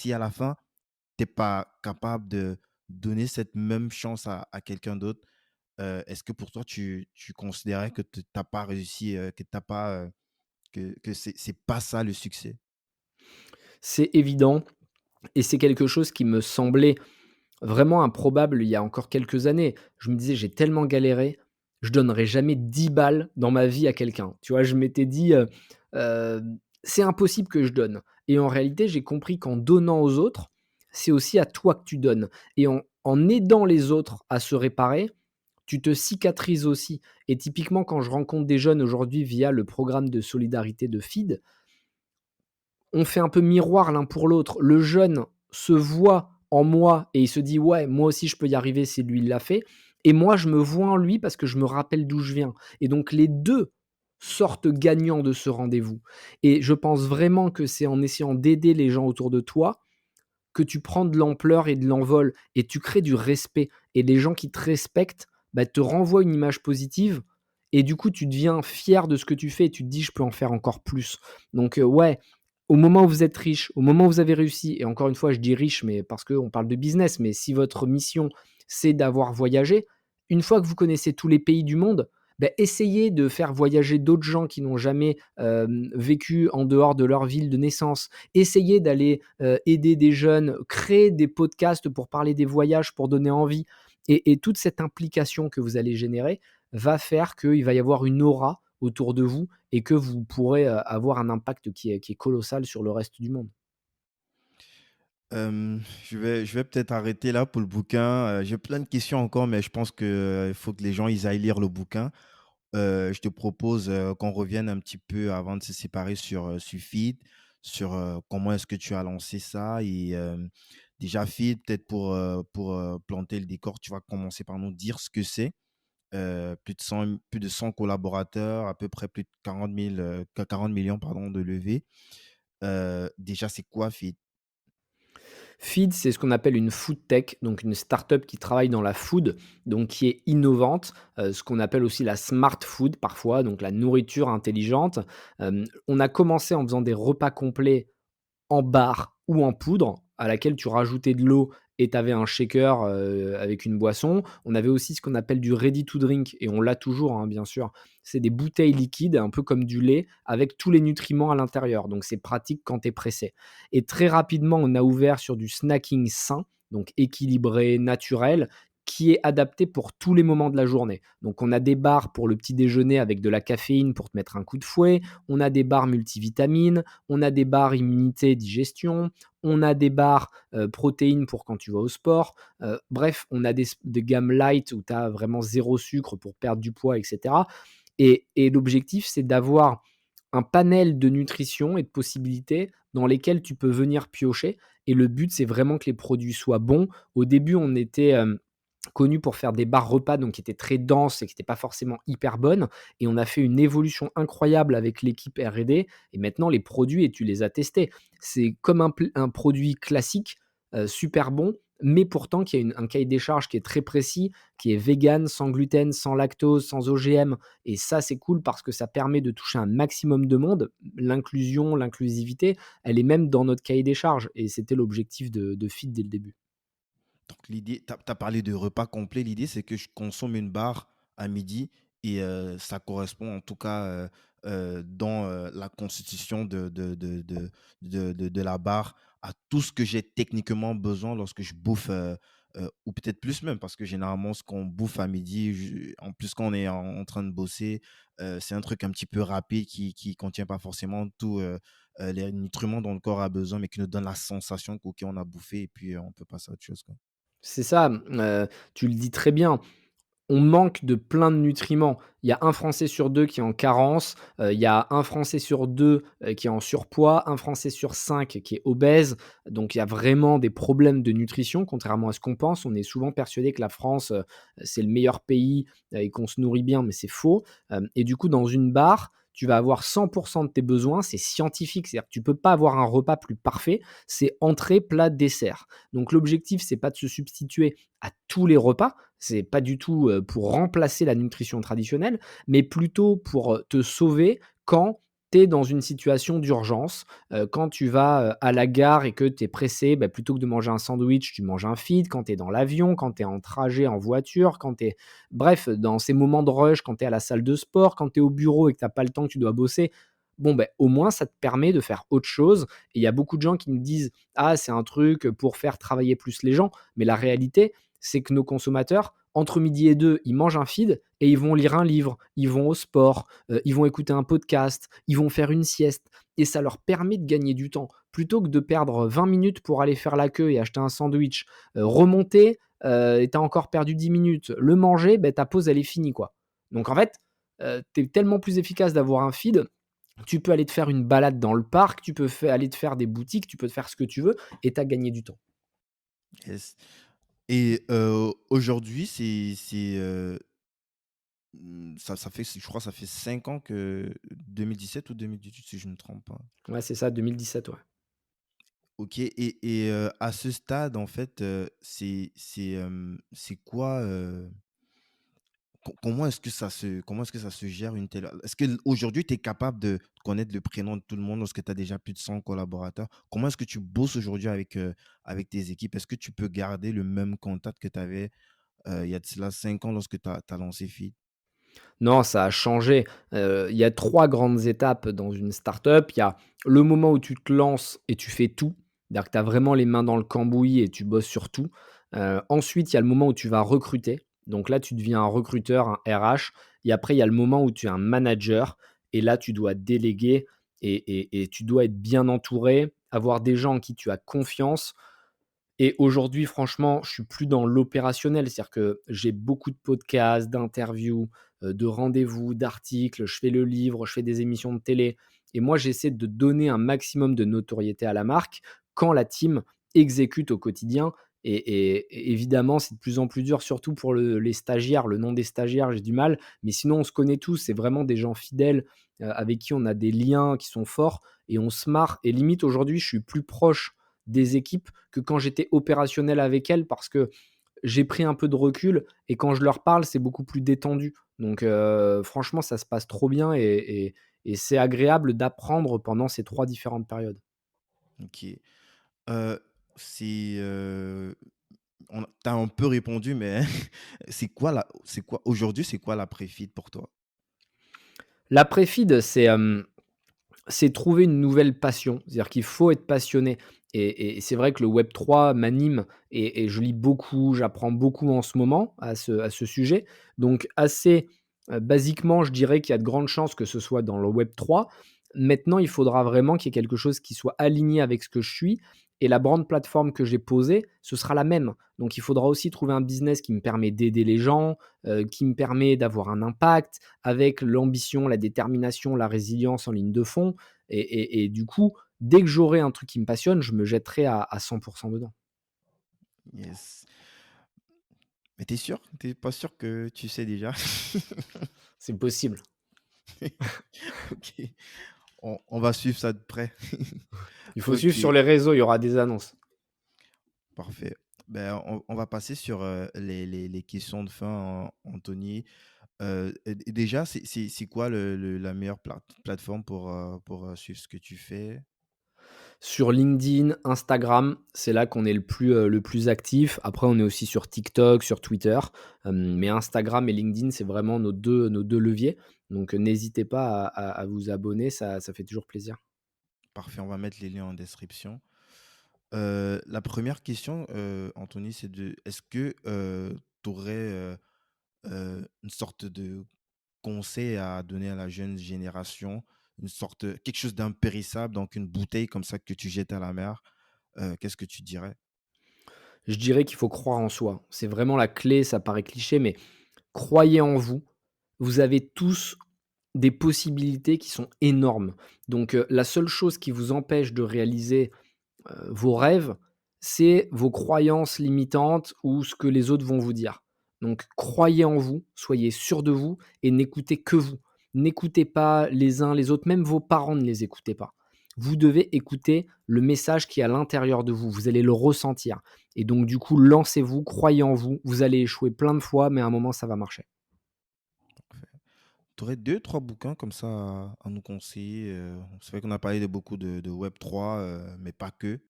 si à la fin, tu es pas capable de donner cette même chance à quelqu'un d'autre, est-ce que pour toi, tu considérais que tu pas réussi, que tu pas, que c'est pas ça le succès? C'est évident et c'est quelque chose qui me semblait vraiment improbable il y a encore quelques années. Je me disais: «J'ai tellement galéré, je donnerai jamais 10 balles dans ma vie à quelqu'un». Tu vois? Je m'étais dit, «C'est impossible que je donne» et en réalité, j'ai compris qu'en donnant aux autres, c'est aussi à toi que tu donnes et en aidant les autres à se réparer, tu te cicatrises aussi et typiquement, quand je rencontre des jeunes aujourd'hui via le programme de solidarité de FID, on fait un peu miroir l'un pour l'autre. Le jeune se voit en moi et il se dit: «Ouais, moi aussi je peux y arriver si lui il l'a fait» et moi je me vois en lui parce que je me rappelle d'où je viens et donc les 2 sortent gagnants de ce rendez-vous et je pense vraiment que c'est en essayant d'aider les gens autour de toi que tu prends de l'ampleur et de l'envol et tu crées du respect et les gens qui te respectent, bah, te renvoient une image positive et du coup tu deviens fier de ce que tu fais et tu te dis: «Je peux en faire encore plus». Donc ouais, au moment où vous êtes riche, au moment où vous avez réussi et encore une fois je dis riche, mais parce qu'on parle de business, mais si votre mission c'est d'avoir voyagé, une fois que vous connaissez tous les pays du monde, bah, essayez de faire voyager d'autres gens qui n'ont jamais, vécu en dehors de leur ville de naissance. Essayez d'aller, aider des jeunes, créer des podcasts pour parler des voyages, pour donner envie et toute cette implication que vous allez générer va faire qu'il va y avoir une aura autour de vous et que vous pourrez, avoir un impact qui est colossal sur le reste du monde. Je vais peut-être arrêter là pour le bouquin, j'ai plein de questions encore, mais je pense que, il faut que les gens ils aillent lire le bouquin. Je te propose, qu'on revienne un petit peu avant de se séparer sur Feed, sur, comment est-ce que tu as lancé ça et déjà Feed, peut-être pour, planter le décor, tu vas commencer par nous dire ce que c'est. Plus de 100 collaborateurs, à peu près plus de 40 000, 40 millions pardon de levée. Déjà, c'est quoi Feed? Feed, c'est ce qu'on appelle une food tech, donc une startup qui travaille dans la food, donc qui est innovante, ce qu'on appelle aussi la smart food parfois, donc la nourriture intelligente. On a commencé en faisant des repas complets en barre ou en poudre, à laquelle tu rajoutais de l'eau et tu avais un shaker, avec une boisson. On avait aussi ce qu'on appelle du ready to drink et on l'a toujours, hein, bien sûr. C'est des bouteilles liquides, un peu comme du lait, avec tous les nutriments à l'intérieur, donc c'est pratique quand tu es pressé et très rapidement, on a ouvert sur du snacking sain, donc équilibré, naturel, qui est adapté pour tous les moments de la journée. Donc on a des barres pour le petit déjeuner avec de la caféine pour te mettre un coup de fouet, on a des barres multivitamines, on a des barres immunité, digestion, on a des barres, protéines pour quand tu vas au sport. Bref, on a des gammes light où tu as vraiment zéro sucre pour perdre du poids et cetera et l'objectif, c'est d'avoir un panel de nutrition et de possibilités dans lesquelles tu peux venir piocher et le but, c'est vraiment que les produits soient bons. Au début, on était, connu pour faire des barres repas, donc qui étaient très denses et qui étaient pas forcément hyper bonnes et on a fait une évolution incroyable avec l'équipe R&D et maintenant les produits et tu les as testés. C'est comme un produit classique, super bon, mais pourtant qui a un cahier des charges qui est très précis, qui est vegan, sans gluten, sans lactose, sans OGM et ça, c'est cool parce que ça permet de toucher un maximum de monde. L'inclusion, l'inclusivité, elle est même dans notre cahier des charges et c'était l'objectif de Feed dès le début. Donc l'idée, tu as parlé de repas complet. L'idée, c'est que je consomme une barre à midi et ça correspond en tout cas, dans, la constitution de la barre à tout ce que j'ai techniquement besoin lorsque je bouffe, ou peut-être plus même parce que généralement ce qu'on bouffe à midi, en plus quand on est en train de bosser, c'est un truc un petit peu rapide qui contient pas forcément tous, les nutriments dont le corps a besoin, mais qui nous donne la sensation qu'OK on a bouffé et puis, on peut passer à autre chose, quoi. C'est ça, tu le dis très bien. On manque de plein de nutriments. Il y a un Français sur 2 qui est en carence, il y a un Français sur 2 qui est en surpoids, un Français sur 5 qui est obèse. Donc il y a vraiment des problèmes de nutrition, contrairement à ce qu'on pense. On est souvent persuadé que la France, c'est le meilleur pays, et qu'on se nourrit bien, mais c'est faux. Hem Et du coup, dans une barre, tu vas avoir 100 de tes besoins. C'est scientifique, c'est-à-dire que tu peux pas avoir un repas plus parfait. C'est entrée, plat, dessert. Donc l'objectif, c'est pas de se substituer à tous les repas, c'est pas du tout, pour remplacer la nutrition traditionnelle, mais plutôt pour, te sauver quand tu es dans une situation d'urgence, quand tu vas, à la gare et que tu es pressé, bah, plutôt que de manger un sandwich, tu manges un feed. Quand tu es dans l'avion, quand tu es en trajet en voiture, quand tu es bref, dans ces moments de rush, quand tu es à la salle de sport, quand tu es au bureau et que tu as pas le temps, que tu dois bosser, bon, beh, au moins ça te permet de faire autre chose et il y a beaucoup de gens qui me disent: «Ah, c'est un truc pour faire travailler plus les gens», mais la réalité, c'est que nos consommateurs, entre midi et 2, ils mangent un feed et ils vont lire un livre, ils vont au sport, ils vont écouter un podcast, ils vont faire une sieste et ça leur permet de gagner du temps. Plutôt que de perdre 20 minutes pour aller faire la queue et acheter un sandwich, remonter, et tu as encore perdu 10 minutes, le manger, beh, ta pause elle est finie, quoi. Donc en fait, tu es tellement plus efficace d'avoir un feed. Tu peux aller te faire une balade dans le parc, tu peux fai aller te faire des boutiques, tu peux te faire ce que tu veux et tu as gagné du temps. Yes. Et aujourd'hui, ça fait je crois ça fait 5 ans que 2017 ou 2018 si je ne me trompe pas. Ouais, c'est ça, 2017, ouais. OK et à ce stade, en fait, c'est quoi, comment est-ce que ça se gère une telle est-ce qu'aujourd'hui tu es capable de connaître le prénom de tout le monde lorsque tu as déjà plus de 100 collaborateurs? Comment est-ce que tu bosses aujourd'hui avec tes équipes? Est-ce que tu peux garder le même contact que tu avais, il y a de cela 5 ans lorsque tu as lancé Feed? Non, ça a changé. Il y a 3 grandes étapes dans une startup. Il y a le moment où tu te lances et tu fais tout. C'est-à-dire que tu as vraiment les mains dans le cambouis et tu bosses sur tout. Ensuite, il y a le moment où tu vas recruter. Donc là, tu deviens un recruteur, un RH et après, il y a le moment où tu es un manager et là, tu dois déléguer et tu dois être bien entouré, avoir des gens en qui tu as confiance et aujourd'hui, franchement, je suis plus dans l'opérationnel. C'est-à-dire que j'ai beaucoup de podcasts, d'interviews, de rendez-vous, d'articles, je fais le livre, je fais des émissions de télé et moi, j'essaie de donner un maximum de notoriété à la marque quand la team exécute au quotidien et évidemment, c'est de plus en plus dur, surtout pour les stagiaires. Le nom des stagiaires, j'ai du mal, mais sinon, on se connaît tous. C'est vraiment des gens fidèles, avec qui on a des liens qui sont forts et on se marre et limite, aujourd'hui, je suis plus proche des équipes que quand j'étais opérationnel avec elles parce que j'ai pris un peu de recul et quand je leur parle, c'est beaucoup plus détendu. Donc franchement, ça se passe trop bien et c'est agréable d'apprendre pendant ces 3 différentes périodes. OK. Heu, on tu as un peu répondu, mais c'est quoi aujourd'hui, c'est quoi l'après-Feed pour toi? L'après-feed, c'est trouver une nouvelle passion. C'est-à-dire qu'il faut être passionné et c'est vrai que le web 3 m'anime et je lis beaucoup, j'apprends beaucoup en ce moment à ce sujet. Donc assez, basiquement, je dirais qu'il y a de grandes chances que ce soit dans le web 3. Maintenant, il faudra vraiment qu'il y ait quelque chose qui soit aligné avec ce que je suis et la grande plateforme que j'ai posée, ce sera la même. Donc il faudra aussi trouver un business qui me permet d'aider les gens, qui me permet d'avoir un impact avec l'ambition, la détermination, la résilience en ligne de fond et du coup, dès que j'aurai un truc qui me passionne, je me jetterai à 100 dedans. Yes. Mais tu es sûr? Tu es pas sûr que tu sais déjà? C'est possible. OK. On va suivre ça de près. Il faut suivre OK, sur les réseaux, il y aura des annonces. parfait. Ben, on va passer sur, les questions de fin, Anthony. Et déjà, c'est quoi la meilleure plateforme pour, suivre ce que tu fais? Sur LinkedIn, Instagram, c'est là qu'on est le plus actif. Après, on est aussi sur TikTok, sur Twitter, mais Instagram et LinkedIn, c'est vraiment nos deux leviers. Donc, n'hésitez pas à vous abonner, ça fait toujours plaisir. Parfait, on va mettre les liens en description. La première question, Anthony, c'est est-ce que, tu aurais, une sorte de conseil à donner à la jeune génération? Une sorte, quelque chose d'impérissable, donc une bouteille comme ça que tu jettes à la mer, qu'est-ce que tu dirais? Je dirais qu'il faut croire en soi. C'est vraiment la clé, ça paraît cliché, mais croyez en vous. Vous avez tous des possibilités qui sont énormes. Donc, la seule chose qui vous empêche de réaliser, vos rêves, c'est vos croyances limitantes ou ce que les autres vont vous dire. Donc croyez en vous, soyez sûr de vous et n'écoutez que vous. N'écoutez pas les uns les autres, même vos parents ne les écoutez pas. Vous devez écouter le message qui est à l'intérieur de vous, vous allez le ressentir et donc du coup, lancez-vous, croyez en vous, vous allez échouer plein de fois, mais à un moment ça va marcher. Tu aurais 2-3 bouquins comme ça à nous conseiller? C'est vrai qu'on a parlé de beaucoup de Web3, mais pas que.